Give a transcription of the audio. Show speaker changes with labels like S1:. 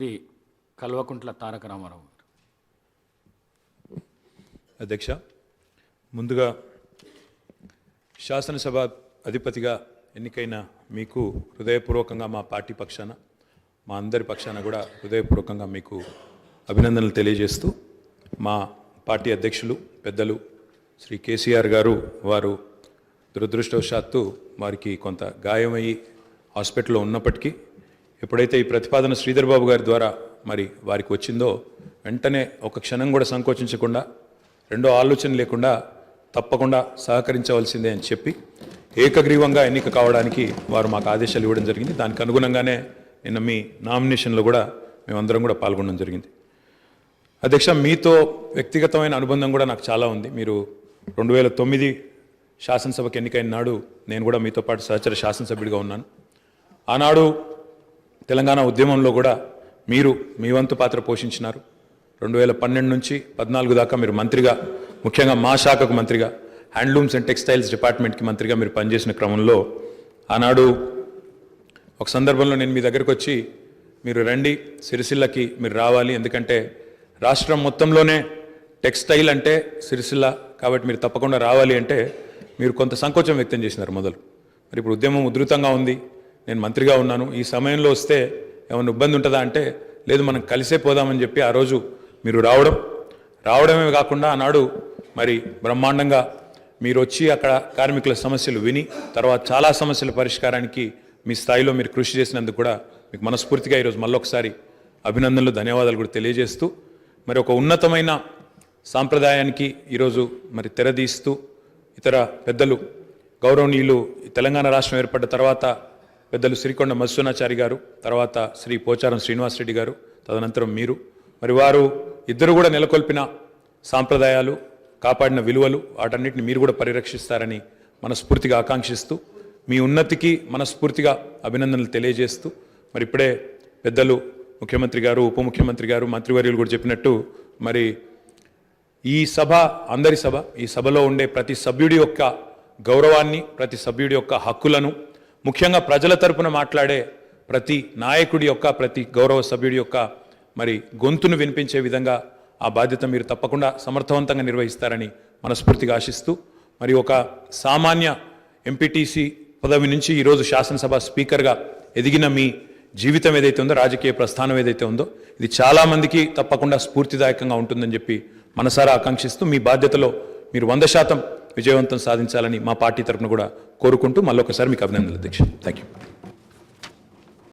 S1: శ్రీ కల్వకుంట్ల తారక రామారావు గారు.
S2: అధ్యక్ష, ముందుగా శాసనసభ అధిపతిగా ఎన్నికైన మీకు హృదయపూర్వకంగా మా పార్టీ పక్షాన, మా అందరి పక్షాన కూడా హృదయపూర్వకంగా మీకు అభినందనలు తెలియజేస్తూ, మా పార్టీ అధ్యక్షులు పెద్దలు శ్రీ కేసీఆర్ గారు వారు దురదృష్టవశాత్తు వారికి కొంత గాయమయ్యి హాస్పిటల్లో ఉన్నప్పటికీ ఎప్పుడైతే ఈ ప్రతిపాదన శ్రీధర్ బాబు గారి ద్వారా మరి వారికి వచ్చిందో వెంటనే ఒక క్షణం కూడా సంకోచించకుండా, రెండో ఆలోచన లేకుండా తప్పకుండా సహకరించవలసిందే అని చెప్పి ఏకగ్రీవంగా ఎన్నిక కావడానికి వారు మాకు ఆదేశాలు ఇవ్వడం జరిగింది. దానికి అనుగుణంగానే నిన్న మీ నామినేషన్లో కూడా మేమందరం కూడా పాల్గొనడం జరిగింది. అధ్యక్ష, మీతో వ్యక్తిగతమైన అనుబంధం కూడా నాకు చాలా ఉంది. మీరు 2009 శాసనసభకు ఎన్నికైన నాడు నేను కూడా మీతో పాటు సహచర శాసనసభ్యుడిగా ఉన్నాను. ఆనాడు తెలంగాణ ఉద్యమంలో కూడా మీరు మీ వంతు పాత్ర పోషించినారు. 2012 నుంచి 14 దాకా మీరు మంత్రిగా, ముఖ్యంగా మా శాఖకు మంత్రిగా, హ్యాండ్లూమ్స్ అండ్ టెక్స్టైల్స్ డిపార్ట్మెంట్కి మంత్రిగా మీరు పనిచేసిన క్రమంలో ఆనాడు ఒక సందర్భంలో నేను మీ దగ్గరకు వచ్చి, మీరు రండి సిరిసిల్లకి మీరు రావాలి, ఎందుకంటే రాష్ట్రం మొత్తంలోనే టెక్స్టైల్ అంటే సిరిసిల్ల కాబట్టి మీరు తప్పకుండా రావాలి అంటే మీరు కొంత సంకోచం వ్యక్తం చేసినారు మొదలు. మరి ఇప్పుడు ఉద్యమం ఉధృతంగా ఉంది, నేను మంత్రిగా ఉన్నాను, ఈ సమయంలో వస్తే ఏమైనా ఇబ్బంది ఉంటుందా అంటే లేదు, మనం కలిసే పోదామని చెప్పి ఆ రోజు మీరు రావడమే కాకుండా ఆనాడు మరి బ్రహ్మాండంగా మీరు వచ్చి అక్కడ కార్మికుల సమస్యలు విని తర్వాత చాలా సమస్యల పరిష్కారానికి మీ స్థాయిలో మీరు కృషి చేసినందుకు కూడా మీకు మనస్ఫూర్తిగా ఈరోజు మళ్ళొకసారి అభినందనలు, ధన్యవాదాలు కూడా తెలియజేస్తూ, మరి ఒక ఉన్నతమైన సాంప్రదాయానికి ఈరోజు మరి తెరదీస్తూ ఇతర పెద్దలు గౌరవనీయులు తెలంగాణ రాష్ట్రం ఏర్పడ్డ తర్వాత పెద్దలు శ్రీకొండ మధుసూనాచారి గారు, తర్వాత శ్రీ పోచారం శ్రీనివాసరెడ్డి గారు, తదనంతరం మీరు, మరి వారు ఇద్దరు కూడా నెలకొల్పిన సాంప్రదాయాలు, కాపాడిన విలువలు, వాటన్నిటిని మీరు కూడా పరిరక్షిస్తారని మనస్ఫూర్తిగా ఆకాంక్షిస్తూ, మీ ఉన్నతికి మనస్ఫూర్తిగా అభినందనలు తెలియజేస్తూ, మరి ఇప్పుడే పెద్దలు ముఖ్యమంత్రి గారు, ఉప ముఖ్యమంత్రి గారు, మంత్రివర్యులు కూడా చెప్పినట్టు మరి ఈ సభ అందరి సభ, ఈ సభలో ఉండే ప్రతి సభ్యుడి యొక్క గౌరవాన్ని, ప్రతి సభ్యుడి యొక్క హక్కులను, ముఖ్యంగా ప్రజల తరపున మాట్లాడే ప్రతి నాయకుడి యొక్క, ప్రతి గౌరవ సభ్యుడి యొక్క మరి గొంతును వినిపించే విధంగా ఆ బాధ్యత మీరు తప్పకుండా సమర్థవంతంగా నిర్వహిస్తారని మనస్ఫూర్తిగా ఆశిస్తూ, మరి ఒక సామాన్య ఎంపీటీసీ పదవి నుంచి ఈరోజు శాసనసభ స్పీకర్గా ఎదిగిన మీ జీవితం ఏదైతే ఉందో, రాజకీయ ప్రస్థానం ఏదైతే ఉందో, ఇది చాలామందికి తప్పకుండా స్ఫూర్తిదాయకంగా ఉంటుందని చెప్పి మనసారా ఆకాంక్షిస్తూ, మీ బాధ్యతలో మీరు 100% విజయవంతం సాధించాలని మా పార్టీ తరఫున కూడా కోరుకుంటూ మళ్ళొకసారి మీకు అభినందనలు అధ్యక్ష. Thank you.